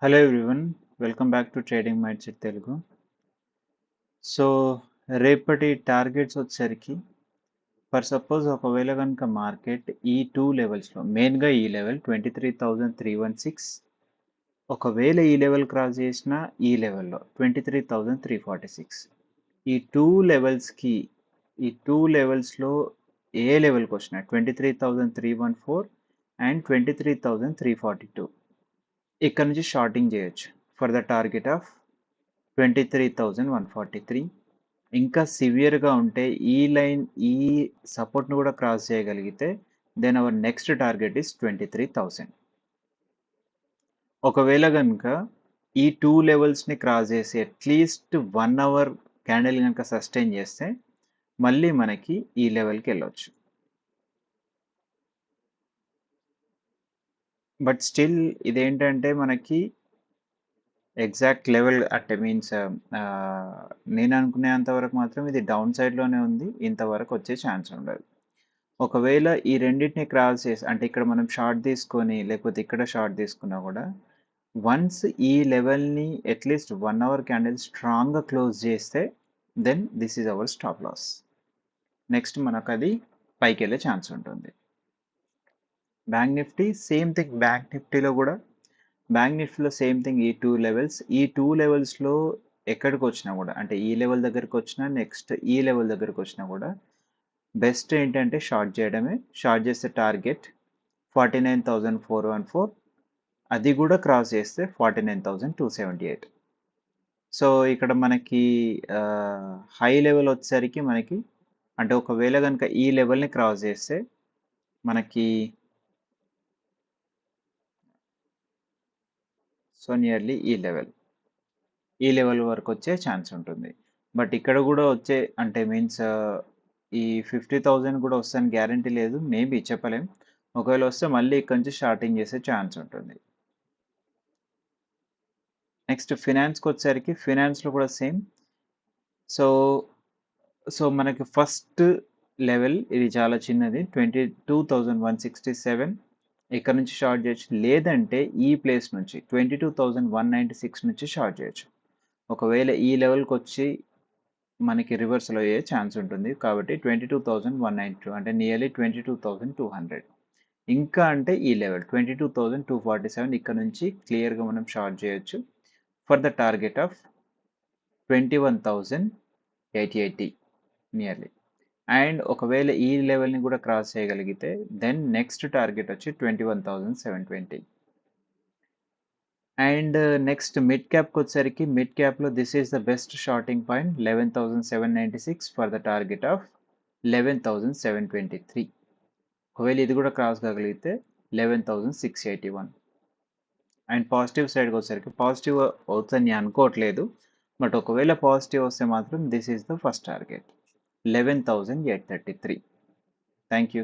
Hello everyone, welcome back to trading mind set Telugu. So రేపటి targets వచ్చేసరికి for suppose ఒకవేళ కనుక మార్కెట్ ఈ టూ లెవెల్స్లో మెయిన్గా ఈ లెవెల్ 23,316 ఒకవేళ ఈ లెవెల్ క్రాస్ చేసిన ఈ లెవెల్లో 23,346 ఈ టూ లెవెల్స్కి ఈ టూ లెవెల్స్లో ఏ లెవెల్కి వచ్చినా 23,314 అండ్ 23,342 ఇక్కడ నుంచి షార్టింగ్ చేయొచ్చు ఫర్ ద టార్గెట్ ఆఫ్ 23,143. ఇంకా సివియర్గా ఉంటే ఈ లైన్ ఈ సపోర్ట్ను కూడా క్రాస్ చేయగలిగితే then our next target is 23,000. ఒకవేళ కనుక ఈ టూ లెవెల్స్ని క్రాస్ చేసి అట్లీస్ట్ 1 అవర్ క్యాండిల్ కనుక సస్టైన్ చేస్తే మళ్ళీ మనకి ఈ లెవెల్కి వెళ్ళొచ్చు. బట్ స్టిల్ ఇదేంటంటే మనకి ఎగ్జాక్ట్ లెవెల్ అంటే మీన్స్ నేను అనుకునేంత వరకు మాత్రం ఇది డౌన్ సైడ్లోనే ఉంది, ఇంతవరకు వచ్చే ఛాన్స్ ఉండదు. ఒకవేళ ఈ రెండింటిని క్రాస్ చేసి అంటే ఇక్కడ మనం షార్ట్ తీసుకొని లేకపోతే ఇక్కడ షార్ట్ తీసుకున్నా కూడా వన్స్ ఈ లెవెల్ని అట్లీస్ట్ 1 అవర్ క్యాండిల్ స్ట్రాంగ్గా క్లోజ్ చేస్తే then this is our stop loss. Next మనకు అది పైకి వెళ్ళే ఛాన్స్ ఉంటుంది. Bank Nifty same thing. Bank నిఫ్టీలో సేమ్ థింగ్. ఈ టూ లెవెల్స్లో ఎక్కడికి వచ్చినా కూడా అంటే ఈ లెవెల్ దగ్గరికి వచ్చినా నెక్స్ట్ ఈ లెవెల్ దగ్గరికి వచ్చినా కూడా బెస్ట్ ఏంటంటే షార్ట్ చేయడమే. షార్ట్ చేస్తే టార్గెట్ 49,414, అది కూడా క్రాస్ చేస్తే 49,278. సో ఇక్కడ మనకి హై లెవెల్ వచ్చేసరికి మనకి అంటే ఒకవేళ కనుక ఈ లెవెల్ని క్రాస్ చేస్తే మనకి సో నియర్లీ ఈ లెవెల్ వరకు వచ్చే ఛాన్స్ ఉంటుంది. బట్ ఇక్కడ కూడా వచ్చే అంటే మీన్స్ ఈ 50,000 కూడా వస్తాయని గ్యారంటీ లేదు, మేబీ చెప్పలేం. ఒకవేళ వస్తే మళ్ళీ ఇక్కడ నుంచి స్టార్టింగ్ చేసే ఛాన్స్ ఉంటుంది. నెక్స్ట్ ఫినాన్స్కి వచ్చేసరికి ఫినాన్స్లో కూడా సేమ్. సో మనకి ఫస్ట్ లెవెల్ ఇది చాలా చిన్నది, 22,167. ఇక్కడ నుంచి షార్ట్ చేయొచ్చు, లేదంటే ఈ ప్లేస్ నుంచి 22,196 నుంచి షార్ట్ చేయొచ్చు. ఒకవేళ ఈ లెవెల్కి వచ్చి మనకి రివర్సల్ అయ్యే ఛాన్స్ ఉంటుంది కాబట్టి 22,192 అంటే నియర్లీ 22,200. ఇంకా అంటే ఈ లెవెల్ 22,247 ఇక్కడ నుంచి క్లియర్గా మనం షార్ట్ చేయొచ్చు for the target of 21,880 nearly. And ఒకవేళ ఈ లెవెల్ని కూడా క్రాస్ చేయగలిగితే దెన్ నెక్స్ట్ టార్గెట్ వచ్చి 21,720. అండ్ నెక్స్ట్ మిడ్ క్యాప్కి వచ్చేసరికి మిడ్ క్యాప్లో this is the best shorting point 11,796 for the target of 11,723. ఒకవేళ ఇది కూడా క్రాస్ కాగలిగితే 11,681. అండ్ పాజిటివ్ సైడ్కి వచ్చేసరికి పాజిటివ్ అవుతుందని అనుకోవట్లేదు, బట్ ఒకవేళ పాజిటివ్ వస్తే మాత్రం this is the first target 11,833. Thank you.